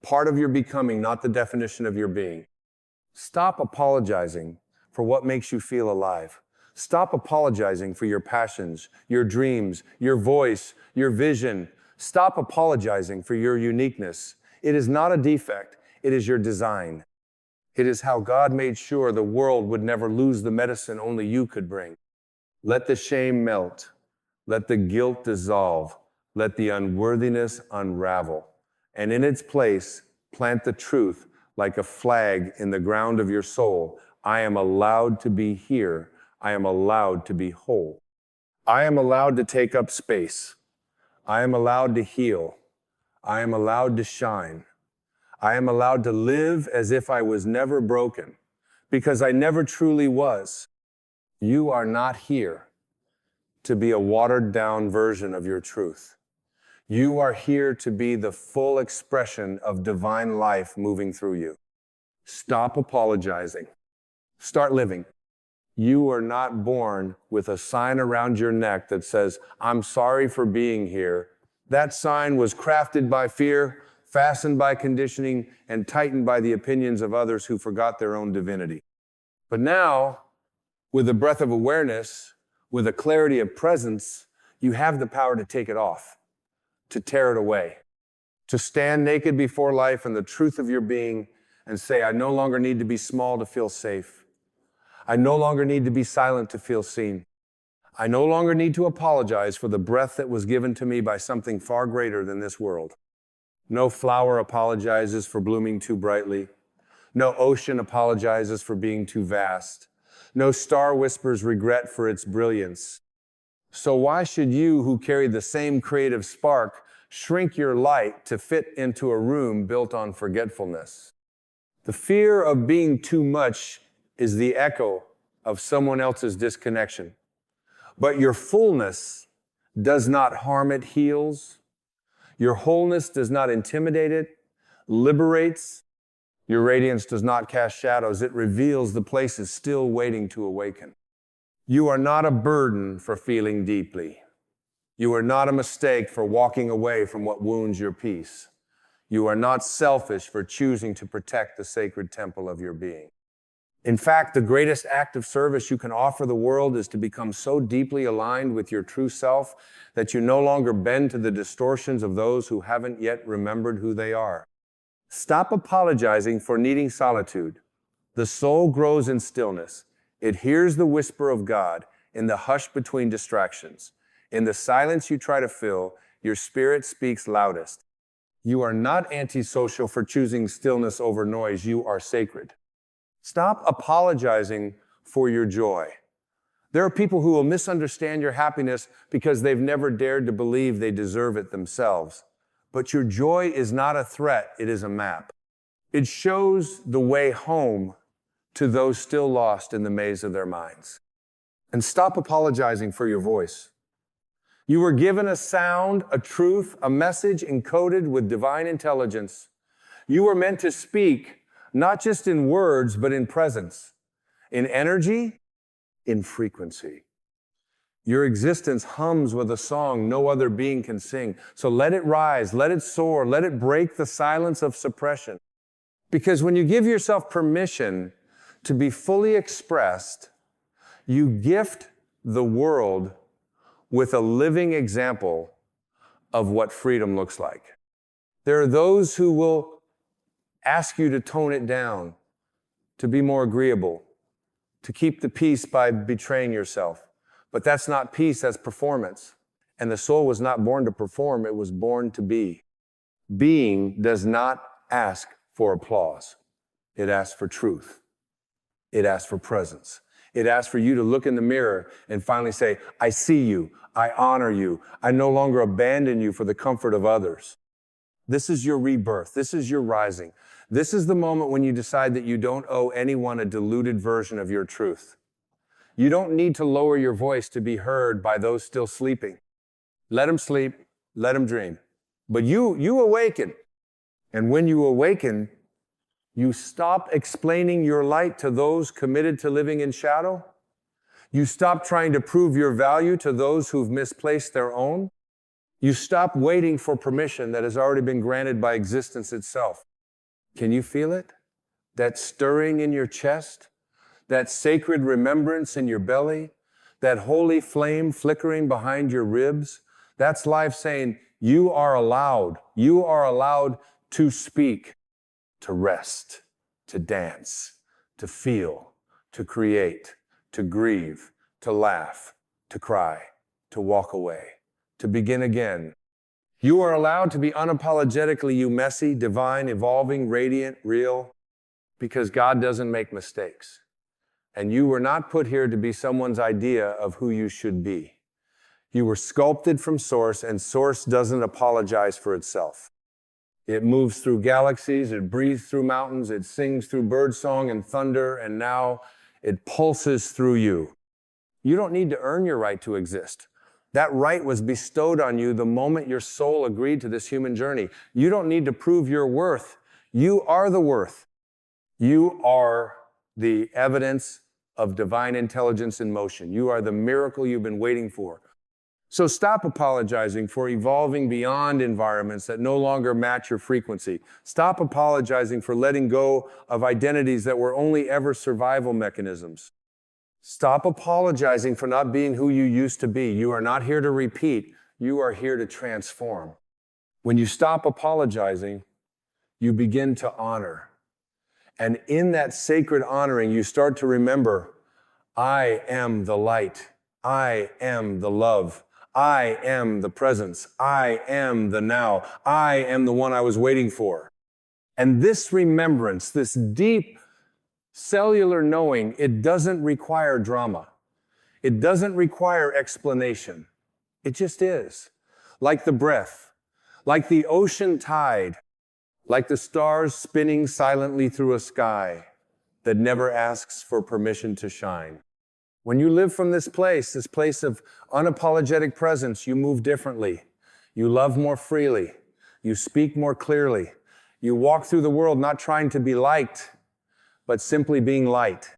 part of your becoming, not the definition of your being. Stop apologizing for what makes you feel alive. Stop apologizing for your passions, your dreams, your voice, your vision. Stop apologizing for your uniqueness. It is not a defect. It is your design. It is how God made sure the world would never lose the medicine only you could bring. Let the shame melt. Let the guilt dissolve. Let the unworthiness unravel. And in its place, plant the truth like a flag in the ground of your soul. I am allowed to be here. I am allowed to be whole. I am allowed to take up space. I am allowed to heal. I am allowed to shine. I am allowed to live as if I was never broken, because I never truly was. You are not here to be a watered-down version of your truth. You are here to be the full expression of divine life moving through you. Stop apologizing. Start living. You are not born with a sign around your neck that says, I'm sorry for being here. That sign was crafted by fear, fastened by conditioning, and tightened by the opinions of others who forgot their own divinity. But now, with a breath of awareness, with a clarity of presence, you have the power to take it off, to tear it away, to stand naked before life and the truth of your being and say, I no longer need to be small to feel safe. I no longer need to be silent to feel seen. I no longer need to apologize for the breath that was given to me by something far greater than this world. No flower apologizes for blooming too brightly. No ocean apologizes for being too vast. No star whispers regret for its brilliance. So why should you, who carry the same creative spark, shrink your light to fit into a room built on forgetfulness? The fear of being too much is the echo of someone else's disconnection. But your fullness does not harm, it heals. Your wholeness does not intimidate, it liberates. Your radiance does not cast shadows. It reveals the places still waiting to awaken. You are not a burden for feeling deeply. You are not a mistake for walking away from what wounds your peace. You are not selfish for choosing to protect the sacred temple of your being. In fact, the greatest act of service you can offer the world is to become so deeply aligned with your true self that you no longer bend to the distortions of those who haven't yet remembered who they are. Stop apologizing for needing solitude. The soul grows in stillness. It hears the whisper of God in the hush between distractions. In the silence you try to fill, your spirit speaks loudest. You are not antisocial for choosing stillness over noise. You are sacred. Stop apologizing for your joy. There are people who will misunderstand your happiness because they've never dared to believe they deserve it themselves. But your joy is not a threat, it is a map. It shows the way home to those still lost in the maze of their minds. And stop apologizing for your voice. You were given a sound, a truth, a message encoded with divine intelligence. You were meant to speak, not just in words, but in presence, in energy, in frequency. Your existence hums with a song no other being can sing. So let it rise, let it soar, let it break the silence of suppression. Because when you give yourself permission to be fully expressed, you gift the world with a living example of what freedom looks like. There are those who will ask you to tone it down, to be more agreeable, to keep the peace by betraying yourself. But that's not peace, that's performance. And the soul was not born to perform, it was born to be. Being does not ask for applause. It asks for truth. It asks for presence. It asks for you to look in the mirror and finally say, I see you, I honor you, I no longer abandon you for the comfort of others. This is your rebirth. This is your rising. This is the moment when you decide that you don't owe anyone a diluted version of your truth. You don't need to lower your voice to be heard by those still sleeping. Let them sleep, let them dream. But you awaken. And when you awaken, you stop explaining your light to those committed to living in shadow. You stop trying to prove your value to those who've misplaced their own. You stop waiting for permission that has already been granted by existence itself. Can you feel it? That stirring in your chest? That sacred remembrance in your belly? That holy flame flickering behind your ribs? That's life saying, you are allowed to speak, to rest, to dance, to feel, to create, to grieve, to laugh, to cry, to walk away, to begin again. You are allowed to be unapologetically you, messy, divine, evolving, radiant, real, because God doesn't make mistakes. And you were not put here to be someone's idea of who you should be. You were sculpted from Source, and Source doesn't apologize for itself. It moves through galaxies, it breathes through mountains, it sings through birdsong and thunder, and now it pulses through you. You don't need to earn your right to exist. That right was bestowed on you the moment your soul agreed to this human journey. You don't need to prove your worth. You are the worth. You are the evidence of divine intelligence in motion. You are the miracle you've been waiting for. So stop apologizing for evolving beyond environments that no longer match your frequency. Stop apologizing for letting go of identities that were only ever survival mechanisms. Stop apologizing for not being who you used to be. You are not here to repeat. You are here to transform. When you stop apologizing, you begin to honor. And in that sacred honoring, you start to remember, I am the light. I am the love. I am the presence. I am the now. I am the one I was waiting for. And this remembrance, this deep cellular knowing, it doesn't require drama. It doesn't require explanation. It just is. Like the breath, like the ocean tide, like the stars spinning silently through a sky that never asks for permission to shine. When you live from this place of unapologetic presence, you move differently. You love more freely. You speak more clearly. You walk through the world not trying to be liked, but simply being light.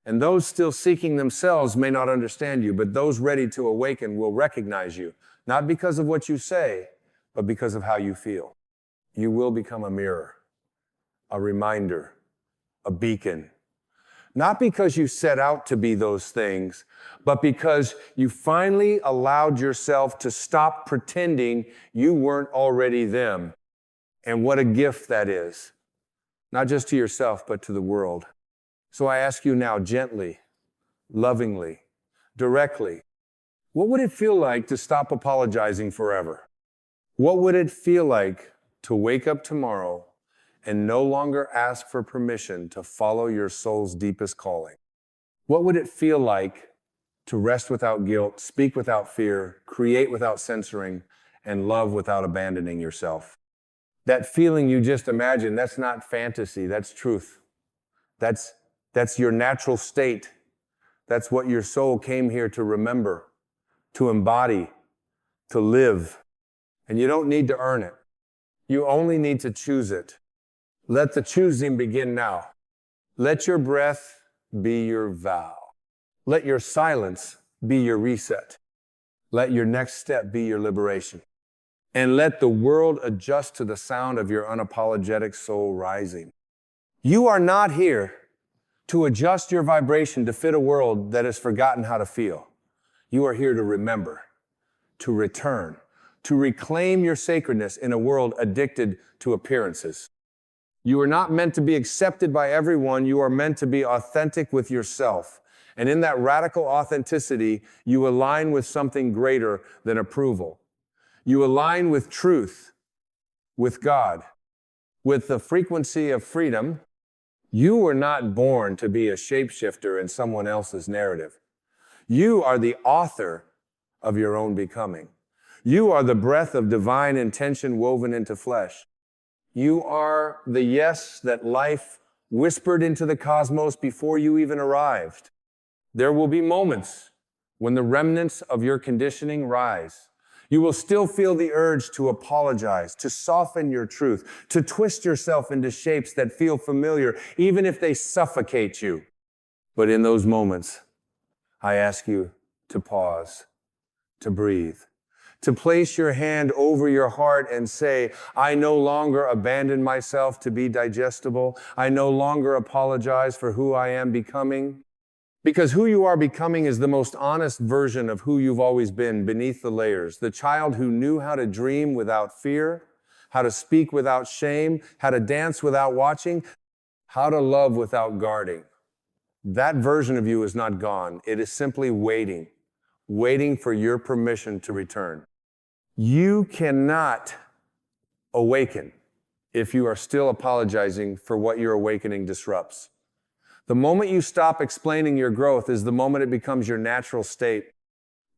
And those still seeking themselves may not understand you, but those ready to awaken will recognize you, not because of what you say, but because of how you feel. You will become a mirror, a reminder, a beacon. Not because you set out to be those things, but because you finally allowed yourself to stop pretending you weren't already them. And what a gift that is, not just to yourself, but to the world. So I ask you now, gently, lovingly, directly, what would it feel like to stop apologizing forever? What would it feel like to wake up tomorrow and no longer ask for permission to follow your soul's deepest calling? What would it feel like to rest without guilt, speak without fear, create without censoring, and love without abandoning yourself? That feeling you just imagined, that's not fantasy, that's truth. That's your natural state. That's what your soul came here to remember, to embody, to live. And you don't need to earn it. You only need to choose it. Let the choosing begin now. Let your breath be your vow. Let your silence be your reset. Let your next step be your liberation. And let the world adjust to the sound of your unapologetic soul rising. You are not here to adjust your vibration to fit a world that has forgotten how to feel. You are here to remember, to return, to reclaim your sacredness in a world addicted to appearances. You are not meant to be accepted by everyone. You are meant to be authentic with yourself. And in that radical authenticity, you align with something greater than approval. You align with truth, with God, with the frequency of freedom. You were not born to be a shapeshifter in someone else's narrative. You are the author of your own becoming. You are the breath of divine intention woven into flesh. You are the yes that life whispered into the cosmos before you even arrived. There will be moments when the remnants of your conditioning rise. You will still feel the urge to apologize, to soften your truth, to twist yourself into shapes that feel familiar, even if they suffocate you. But in those moments, I ask you to pause, to breathe, to place your hand over your heart and say, I no longer abandon myself to be digestible. I no longer apologize for who I am becoming. Because who you are becoming is the most honest version of who you've always been beneath the layers. The child who knew how to dream without fear, how to speak without shame, how to dance without watching, how to love without guarding. That version of you is not gone. It is simply waiting for your permission to return. You cannot awaken if you are still apologizing for what your awakening disrupts. The moment you stop explaining your growth is the moment it becomes your natural state.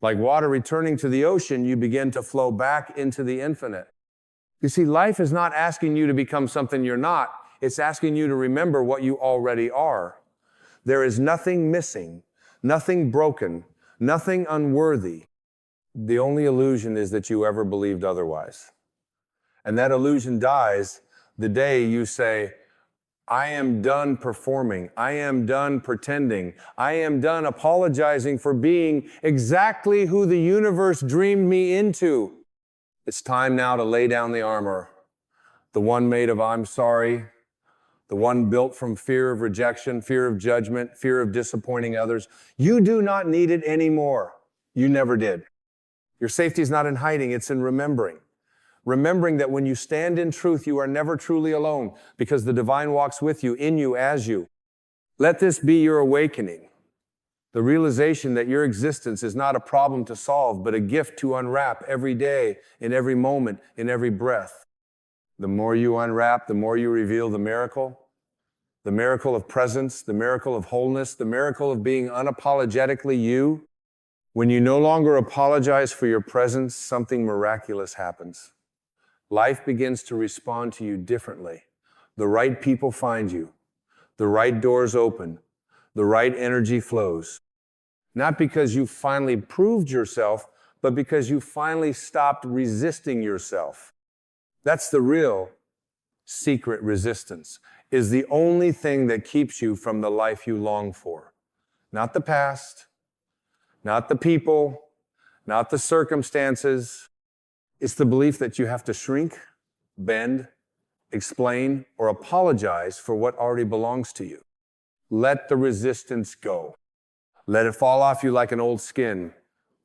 Like water returning to the ocean, you begin to flow back into the infinite. You see, life is not asking you to become something you're not. It's asking you to remember what you already are. There is nothing missing, nothing broken, nothing unworthy. The only illusion is that you ever believed otherwise. And that illusion dies the day you say, I am done performing. I am done pretending. I am done apologizing for being exactly who the universe dreamed me into. It's time now to lay down the armor, the one made of I'm sorry, the one built from fear of rejection, fear of judgment, fear of disappointing others. You do not need it anymore. You never did. Your safety is not in hiding, it's in remembering. Remembering that when you stand in truth, you are never truly alone because the divine walks with you, in you, as you. Let this be your awakening. The realization that your existence is not a problem to solve, but a gift to unwrap every day, in every moment, in every breath. The more you unwrap, the more you reveal the miracle of presence, the miracle of wholeness, the miracle of being unapologetically you. When you no longer apologize for your presence, something miraculous happens. Life begins to respond to you differently. The right people find you. The right doors open. The right energy flows. Not because you finally proved yourself, but because you finally stopped resisting yourself. That's the real secret resistance, is the only thing that keeps you from the life you long for. Not the past, not the people, not the circumstances. It's the belief that you have to shrink, bend, explain, or apologize for what already belongs to you. Let the resistance go. Let it fall off you like an old skin,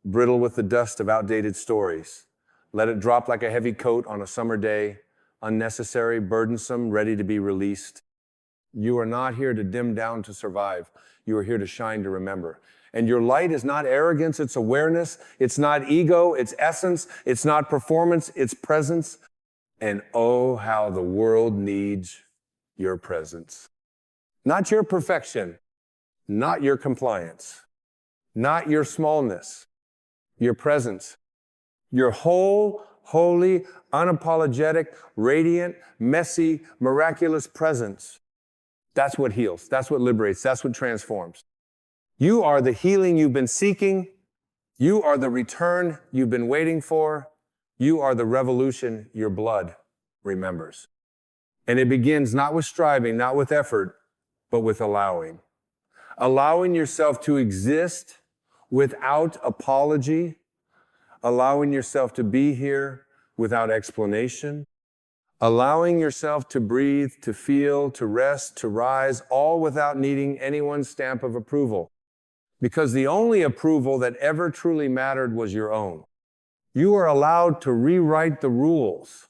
brittle with the dust of outdated stories. Let it drop like a heavy coat on a summer day, unnecessary, burdensome, ready to be released. You are not here to dim down to survive. You are here to shine to remember. And your light is not arrogance, it's awareness. It's not ego, it's essence. It's not performance, it's presence. And oh, how the world needs your presence. Not your perfection, not your compliance, not your smallness, your presence. Your whole, holy, unapologetic, radiant, messy, miraculous presence. That's what heals. That's what liberates. That's what transforms. You are the healing you've been seeking. You are the return you've been waiting for. You are the revolution your blood remembers. And it begins not with striving, not with effort, but with allowing. Allowing yourself to exist without apology. Allowing yourself to be here without explanation. Allowing yourself to breathe, to feel, to rest, to rise, all without needing anyone's stamp of approval. Because the only approval that ever truly mattered was your own. You are allowed to rewrite the rules,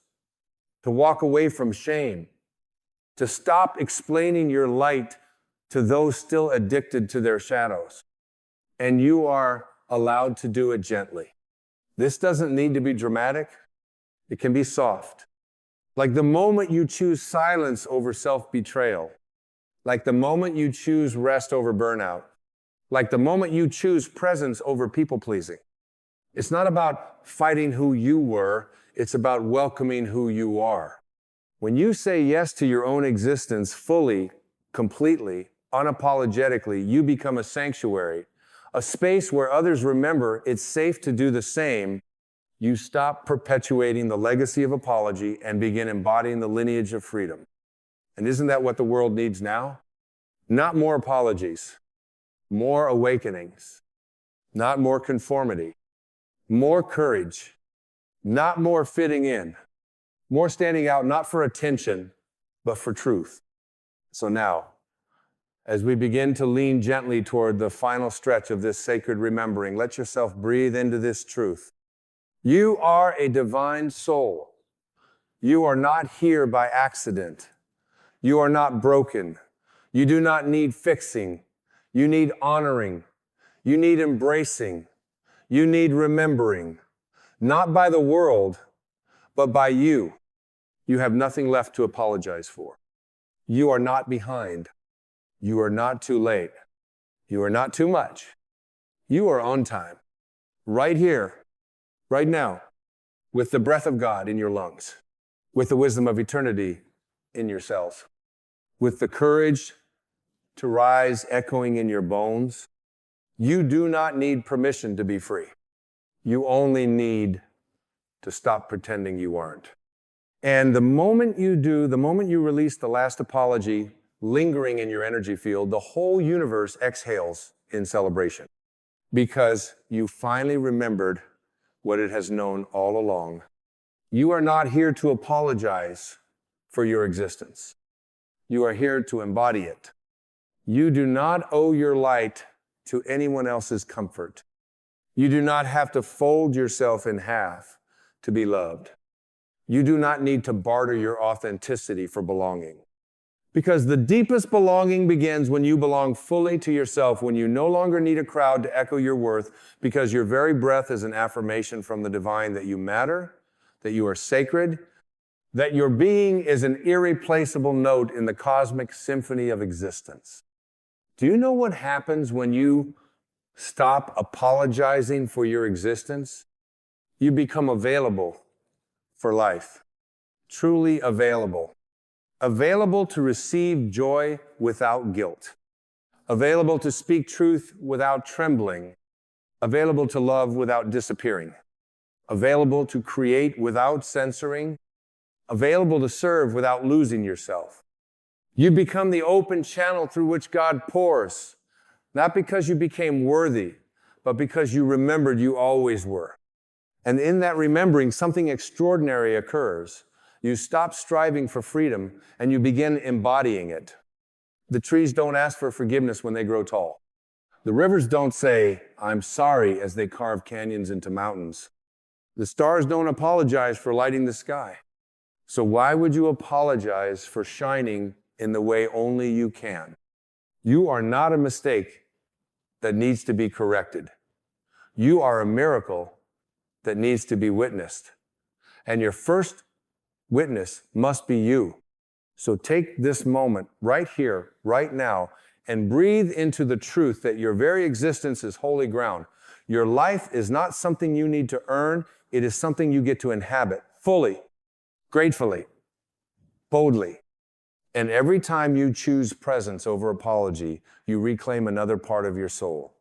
to walk away from shame, to stop explaining your light to those still addicted to their shadows. And you are allowed to do it gently. This doesn't need to be dramatic. It can be soft. Like the moment you choose silence over self-betrayal. Like the moment you choose rest over burnout. Like the moment you choose presence over people-pleasing. It's not about fighting who you were. It's about welcoming who you are. When you say yes to your own existence fully, completely, unapologetically, you become a sanctuary. A space where others remember it's safe to do the same. You stop perpetuating the legacy of apology and begin embodying the lineage of freedom. And isn't that what the world needs now? Not more apologies, more awakenings, not more conformity, more courage, not more fitting in, more standing out not for attention, but for truth. So now, as we begin to lean gently toward the final stretch of this sacred remembering, let yourself breathe into this truth. You are a divine soul. You are not here by accident. You are not broken. You do not need fixing. You need honoring. You need embracing. You need remembering. Not by the world, but by you. You have nothing left to apologize for. You are not behind. You are not too late. You are not too much. You are on time. Right here, right now, with the breath of God in your lungs, with the wisdom of eternity in your cells, with the courage to rise echoing in your bones. You do not need permission to be free. You only need to stop pretending you aren't. And the moment you do, the moment you release the last apology lingering in your energy field, the whole universe exhales in celebration because you finally remembered what it has known all along. You are not here to apologize for your existence. You are here to embody it. You do not owe your light to anyone else's comfort. You do not have to fold yourself in half to be loved. You do not need to barter your authenticity for belonging. Because the deepest belonging begins when you belong fully to yourself, when you no longer need a crowd to echo your worth, because your very breath is an affirmation from the divine that you matter, that you are sacred, that your being is an irreplaceable note in the cosmic symphony of existence. Do you know what happens when you stop apologizing for your existence? You become available for life, truly available. Available to receive joy without guilt. Available to speak truth without trembling. Available to love without disappearing. Available to create without censoring. Available to serve without losing yourself. You become the open channel through which God pours, not because you became worthy, but because you remembered you always were. And in that remembering, something extraordinary occurs. You stop striving for freedom and you begin embodying it. The trees don't ask for forgiveness when they grow tall. The rivers don't say, "I'm sorry," as they carve canyons into mountains. The stars don't apologize for lighting the sky. So why would you apologize for shining in the way only you can? You are not a mistake that needs to be corrected. You are a miracle that needs to be witnessed. And your first witness must be you. So take this moment right here, right now, and breathe into the truth that your very existence is holy ground. Your life is not something you need to earn. It is something you get to inhabit fully, gratefully, boldly. And every time you choose presence over apology, you reclaim another part of your soul.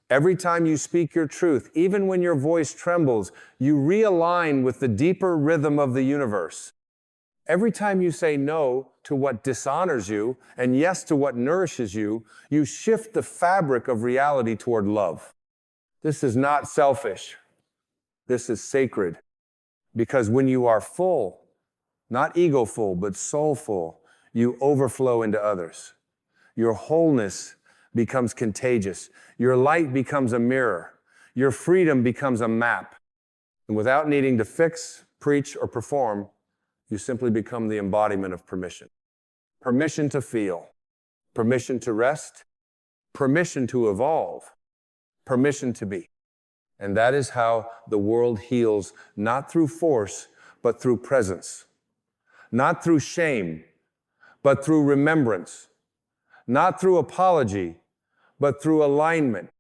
Every time you speak your truth, even when your voice trembles, you realign with the deeper rhythm of the universe. Every time you say no to what dishonors you and yes to what nourishes you, you shift the fabric of reality toward love. This is not selfish. This is sacred. Because when you are full, not ego-full, but soulful, you overflow into others. Your wholeness becomes contagious. Your light becomes a mirror. Your freedom becomes a map. And without needing to fix, preach, or perform, you simply become the embodiment of permission. Permission to feel. Permission to rest. Permission to evolve. Permission to be. And that is how the world heals, not through force, but through presence. Not through shame, but through remembrance. Not through apology, but through alignment.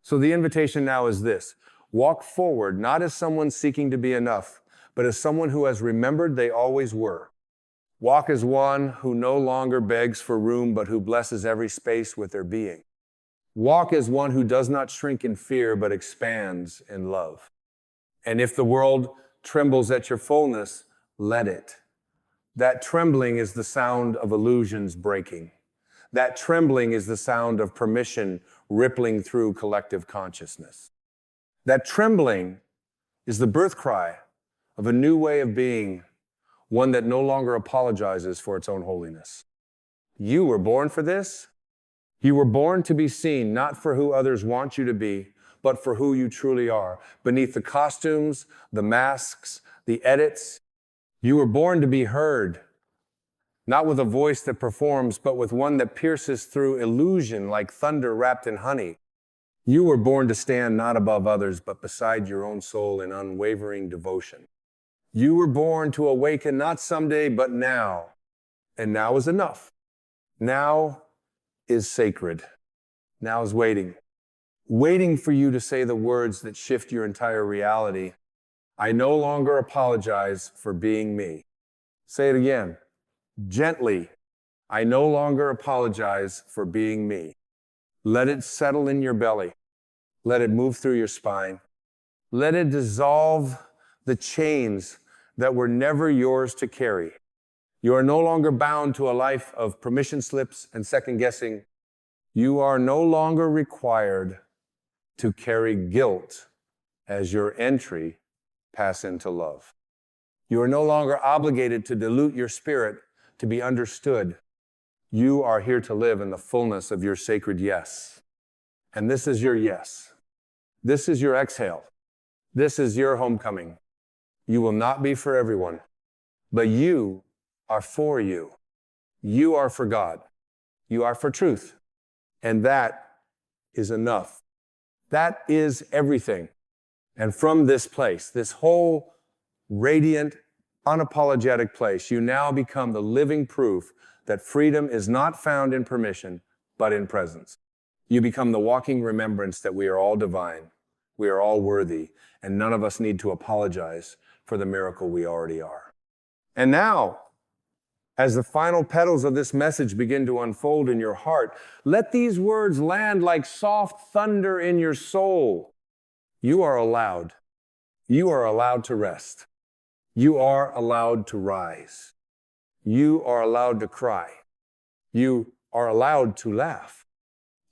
So the invitation now is this: walk forward, not as someone seeking to be enough, but as someone who has remembered they always were. Walk as one who no longer begs for room, but who blesses every space with their being. Walk as one who does not shrink in fear, but expands in love. And if the world trembles at your fullness, let it. That trembling is the sound of illusions breaking. That trembling is the sound of permission rippling through collective consciousness. That trembling is the birth cry of a new way of being, one that no longer apologizes for its own holiness. You were born for this. You were born to be seen, not for who others want you to be, but for who you truly are. Beneath the costumes, the masks, the edits, you were born to be heard, not with a voice that performs, but with one that pierces through illusion like thunder wrapped in honey. You were born to stand not above others, but beside your own soul in unwavering devotion. You were born to awaken not someday, but now. And now is enough. Now is sacred. Now is waiting. Waiting for you to say the words that shift your entire reality. I no longer apologize for being me. Say it again. Gently. I no longer apologize for being me. Let it settle in your belly. Let it move through your spine. Let it dissolve the chains that were never yours to carry. You are no longer bound to a life of permission slips and second guessing. You are no longer required to carry guilt as your entry pass into love. You are no longer obligated to dilute your spirit to be understood. You are here to live in the fullness of your sacred yes. And this is your yes. This is your exhale. This is your homecoming. You will not be for everyone, but you are for you. You are for God. You are for truth. And that is enough. That is everything. And from this place, this whole radiant, unapologetic place, you now become the living proof that freedom is not found in permission, but in presence. You become the walking remembrance that we are all divine, we are all worthy, and none of us need to apologize for the miracle we already are. And now, as the final petals of this message begin to unfold in your heart, let these words land like soft thunder in your soul. You are allowed. You are allowed to rest. You are allowed to rise. You are allowed to cry. You are allowed to laugh.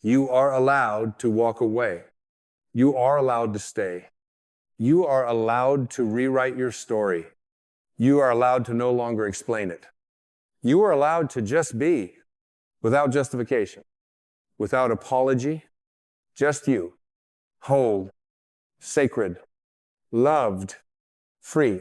You are allowed to walk away. You are allowed to stay. You are allowed to rewrite your story. You are allowed to no longer explain it. You are allowed to just be. without justification, without apology, just you, whole, sacred, loved, free.